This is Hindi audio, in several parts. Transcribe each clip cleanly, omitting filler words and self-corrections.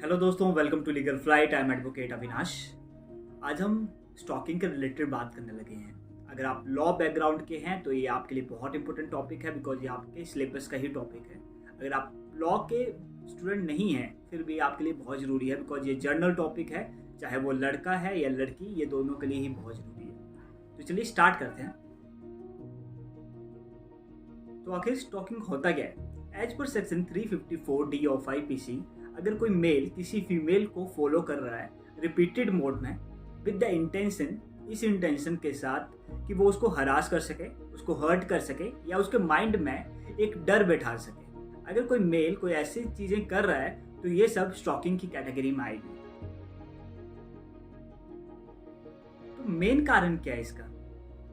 हेलो दोस्तों, welcome to legal flight. I am advocate Avinash. आज हम स्टॉकिंग के रिलेटेड बात करने लगे हैं। अगर आप लॉ बैकग्राउंड के हैं तो ये आपके लिए बहुत इंपॉर्टेंट टॉपिक है, बिकॉज ये आपके सिलेबस का ही टॉपिक है। अगर आप लॉ के स्टूडेंट नहीं हैं फिर भी आपके लिए बहुत ज़रूरी है, बिकॉज ये जर्नल टॉपिक है। चाहे वो लड़का है या लड़की, ये दोनों के लिए ही बहुत ज़रूरी है। तो चलिए स्टार्ट करते हैं। तो आखिर स्टॉकिंग होता क्या है? As per section 354D of IPC, अगर कोई मेल किसी फीमेल को फॉलो कर रहा है रिपीटेड मोड में विद द इंटेंशन, इस इंटेंशन के साथ कि वो उसको हरास कर सके, उसको हर्ट कर सके या उसके माइंड में एक डर बैठा सके, अगर कोई मेल कोई ऐसी चीज़ें कर रहा है तो ये सब स्टॉकिंग की कैटेगरी में आएगी। तो मेन कारण क्या है इसका?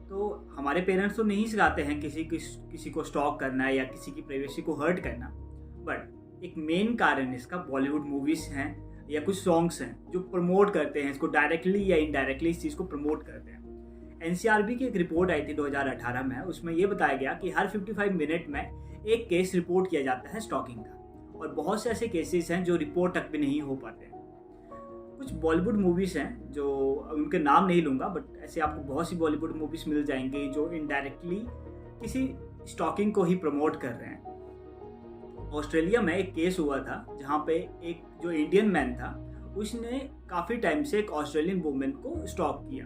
तो हमारे पेरेंट्स तो नहीं सिखाते हैं किसी को स्टॉक करना या किसी की प्राइवेसी को हर्ट करना, बट एक मेन कारण इसका बॉलीवुड मूवीज हैं या कुछ सॉन्ग्स हैं जो प्रमोट करते हैं इसको, डायरेक्टली या इनडायरेक्टली इस चीज़ को प्रमोट करते हैं। NCRB की एक रिपोर्ट आई थी 2018 में, उसमें यह बताया गया कि हर 55 मिनट में एक केस रिपोर्ट किया जाता है स्टॉकिंग का, और बहुत से ऐसे केसेस हैं जो रिपोर्ट तक भी नहीं हो पाते हैं। कुछ बॉलीवुड मूवीज़ हैं जो उनके नाम नहीं लूँगा, बट ऐसे आपको बहुत सी बॉलीवुड मूवीज़ मिल जाएंगी जो इनडायरेक्टली किसी स्टॉकिंग को ही प्रमोट कर रहे हैं। ऑस्ट्रेलिया में एक केस हुआ था जहाँ पे एक जो इंडियन मैन था उसने काफ़ी टाइम से एक ऑस्ट्रेलियन वुमेन को स्टॉक किया,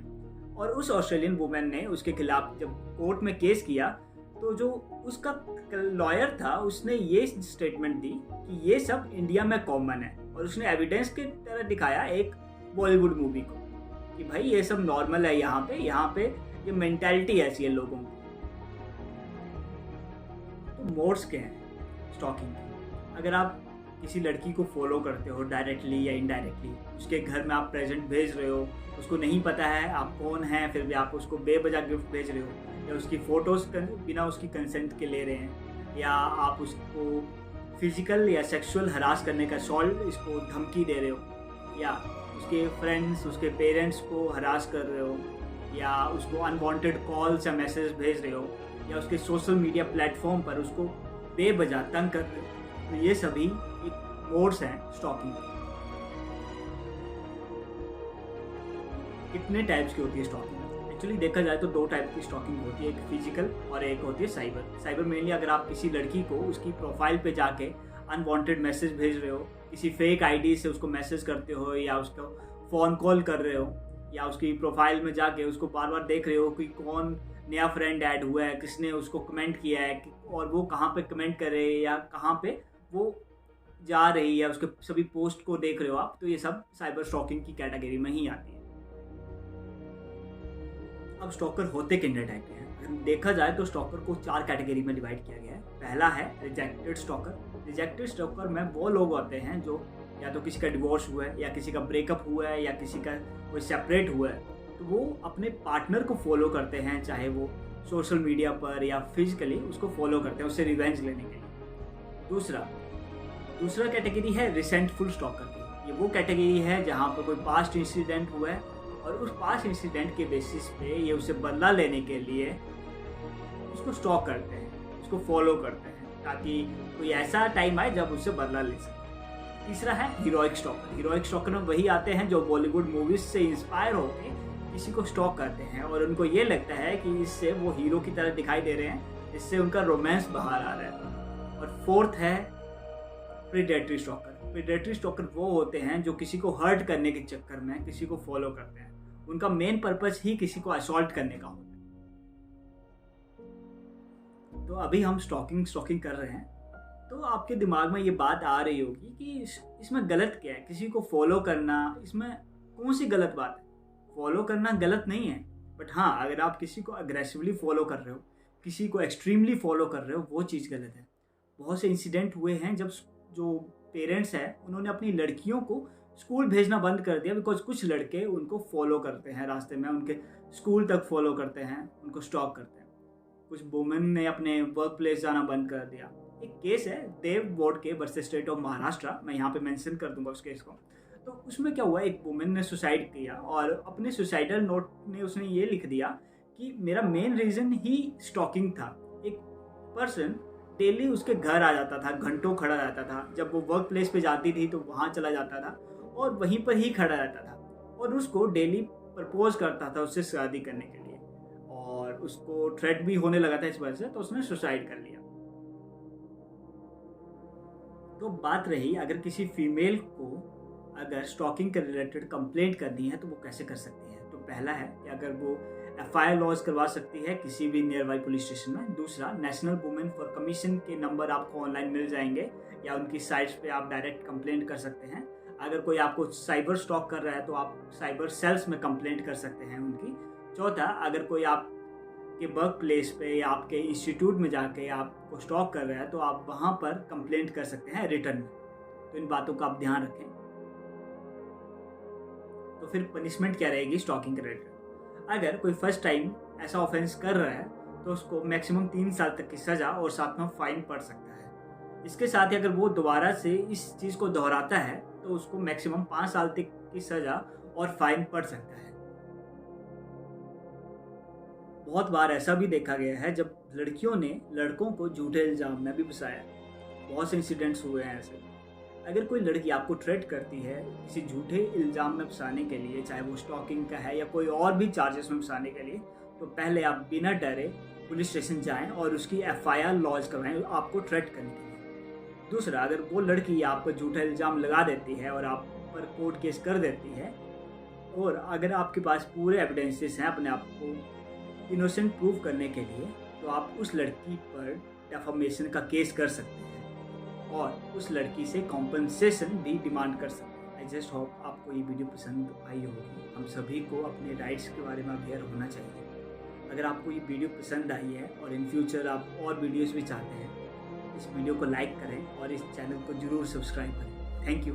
और उस ऑस्ट्रेलियन वुमेन ने उसके खिलाफ जब कोर्ट में केस किया तो जो उसका लॉयर था उसने ये स्टेटमेंट दी कि ये सब इंडिया में कॉमन है, और उसने एविडेंस की तरह दिखाया एक बॉलीवुड मूवी को कि भाई ये सब नॉर्मल है, यहाँ पे ये मेंटालिटी ऐसी है लोगों की। तो मोड्स क्या हैं स्टॉकिंग की? अगर आप किसी लड़की को फॉलो करते हो डायरेक्टली या इनडायरेक्टली, उसके घर में आप प्रेजेंट भेज रहे हो, उसको नहीं पता है आप कौन हैं, फिर भी आप उसको बेवजह गिफ्ट भेज रहे हो, या उसकी फ़ोटोज़ बिना उसकी कंसेंट के ले रहे हैं, या आप उसको फिजिकल या सेक्सुअल हरास करने का इसको धमकी दे रहे हो, या उसके फ्रेंड्स उसके पेरेंट्स को हरास कर रहे हो, या उसको अनवांटेड कॉल्स या मैसेज भेज रहे हो, या उसके सोशल मीडिया प्लेटफॉर्म पर उसको बेवजह तंग कर रहे हो, तो ये सभी एक मोड्स हैं स्टॉकिंग के। कितने टाइप्स की होती है स्टॉकिंग? एक्चुअली देखा जाए तो दो टाइप की स्टॉकिंग होती है, एक फिजिकल और एक होती है साइबर। साइबर मेनली अगर आप किसी लड़की को उसकी प्रोफाइल पे जाके अनवांटेड मैसेज भेज रहे हो, किसी फेक आईडी से उसको मैसेज करते हो, या उसको फ़ोन कॉल कर रहे हो, या उसकी प्रोफाइल में जाके उसको बार बार देख रहे हो कि कौन नया फ्रेंड ऐड हुआ है, किसने उसको कमेंट किया है, और वो कहाँ पे कमेंट कर रहे हैं या कहाँ पे वो जा रही है, उसके सभी पोस्ट को देख रहे हो आप, तो ये सब साइबर स्टॉकिंग की कैटेगरी में ही आती है। अब स्टॉकर होते कितने टाइप के हैं? अगर देखा जाए तो स्टॉकर को 4 कैटेगरी में डिवाइड किया गया है। पहला है रिजेक्टेड स्टॉकर। रिजेक्टेड स्टॉकर में वो लोग होते हैं जो या तो किसी का डिवोर्स हुआ है, या किसी का ब्रेकअप हुआ है, या किसी का कोई सेपरेट हुआ है, तो वो अपने पार्टनर को फॉलो करते हैं, चाहे वो सोशल मीडिया पर या फिजिकली उसको फॉलो करते हैं उससे रिवेंज लेने के लिए। दूसरा कैटेगरी है रिसेंटफुल स्टॉकर की। ये वो कैटेगरी है जहाँ पर कोई पास्ट इंसिडेंट हुआ है और उस पास्ट इंसिडेंट के बेसिस पे ये उसे बदला लेने के लिए उसको स्टॉक करते हैं, उसको फॉलो करते हैं, ताकि कोई ऐसा टाइम आए जब उससे बदला ले सके। तीसरा है हीरोइक स्टॉकर। हीरोइक स्टॉकर में वही आते हैं जो बॉलीवुड मूवीज से इंस्पायर होकर किसी को स्टॉक करते हैं, और उनको ये लगता है कि इससे वो हीरो की तरह दिखाई दे रहे हैं, इससे उनका रोमांस बाहर आ रहा है। और फोर्थ है प्रीडेटरी स्टॉकर। प्रीडेटरी स्टॉकर वो होते हैं जो किसी को हर्ट करने के चक्कर में किसी को फॉलो करते हैं, उनका मेन पर्पस ही किसी को असॉल्ट करने का होता है। तो अभी हम स्टॉकिंग कर रहे हैं, तो आपके दिमाग में ये बात आ रही होगी कि इसमें गलत क्या है, किसी को फॉलो करना, इसमें कौन सी गलत बात है? फॉलो करना गलत नहीं है, बट हाँ, अगर आप किसी को अग्रेसिवली फॉलो कर रहे हो, किसी को एक्सट्रीमली फॉलो कर रहे हो, वो चीज़ गलत है। बहुत से इंसिडेंट हुए हैं जब जो पेरेंट्स हैं उन्होंने अपनी लड़कियों को स्कूल भेजना बंद कर दिया, बिकॉज कुछ लड़के उनको फॉलो करते हैं, रास्ते में उनके स्कूल तक फॉलो करते हैं, उनको स्टॉक करते हैं। कुछ वुमेन ने अपने वर्क प्लेस जाना बंद कर दिया। एक केस है देव बोर्ड के वर्सेस स्टेट ऑफ महाराष्ट्र, मैं यहाँ पे मेंशन कर दूंगा उस केस को। तो उसमें क्या हुआ, एक वुमेन ने सुसाइड किया, और अपने सुसाइडल नोट में उसने ये लिख दिया कि मेरा मेन रीज़न ही स्टॉकिंग था। एक पर्सन डेली उसके घर आ जाता था, घंटों खड़ा रहता था। जब वो वर्क प्लेस पे जाती थी तो वहाँ चला जाता था और वहीं पर ही खड़ा रहता था और उसको डेली प्रपोज करता था उससे शादी करने के लिए, और उसको थ्रेट भी होने लगा था इस वजह से, तो उसने सुसाइड कर लिया। तो बात रही अगर किसी फीमेल को अगर स्टॉकिंग के रिलेटेड कंप्लेंट करनी है तो वो कैसे कर सकती है। तो पहला है कि अगर वो FIR लॉज करवा सकती है किसी भी नियर बाई पुलिस स्टेशन में। दूसरा, नेशनल वुमेन फॉर कमीशन के नंबर आपको ऑनलाइन मिल जाएंगे या उनकी साइट्स पे आप डायरेक्ट कंप्लेंट कर सकते हैं। अगर कोई आपको साइबर स्टॉक कर रहा है तो आप साइबर सेल्स में कंप्लेंट कर सकते हैं उनकी। चौथा, अगर कोई आपके वर्क प्लेस पे या आपके इंस्टीट्यूट में जाके आपको स्टॉक कर रहा है तो आप वहाँ पर कंप्लेंट कर सकते हैं रिटर्न में। तो इन बातों का आप ध्यान रखें। तो फिर पनिशमेंट क्या रहेगी स्टॉकिंग रिलेटेड। अगर कोई फर्स्ट टाइम ऐसा ऑफेंस कर रहा है तो उसको मैक्सिमम 3 साल तक की सज़ा और साथ में फाइन पड़ सकता है। इसके साथ ही अगर वो दोबारा से इस चीज़ को दोहराता है तो उसको मैक्सिमम 5 साल तक की सज़ा और फाइन पड़ सकता है। बहुत बार ऐसा भी देखा गया है जब लड़कियों ने लड़कों को झूठे इल्ज़ाम में भी फंसाया। बहुत से इंसिडेंट्स हुए हैं ऐसे। अगर कोई लड़की आपको थ्रेट करती है किसी झूठे इल्ज़ाम में फंसाने के लिए, चाहे वो स्टॉकिंग का है या कोई और भी चार्जेस में फंसाने के लिए, तो पहले आप बिना डरे पुलिस स्टेशन जाएं और उसकी FIR लॉज करवाएं आपको थ्रेट करने के लिए। दूसरा, अगर वो लड़की आप पर झूठा इल्ज़ाम लगा देती है और आप पर कोर्ट केस कर देती है और अगर आपके पास पूरे एविडेंसेस हैं अपने आप को इनोसेंट प्रूव करने के लिए, तो आप उस लड़की पर डेफामेशन का केस कर सकते हैं और उस लड़की से कॉम्पनसेशन भी डिमांड कर सकते हैं। आई जस्ट होप आपको ये वीडियो पसंद आई होगी। हम सभी को अपने राइट्स के बारे में अवेयर होना चाहिए। अगर आपको ये वीडियो पसंद आई है और इन फ्यूचर आप और वीडियोस भी चाहते हैं, इस वीडियो को लाइक करें और इस चैनल को ज़रूर सब्सक्राइब करें। Thank you.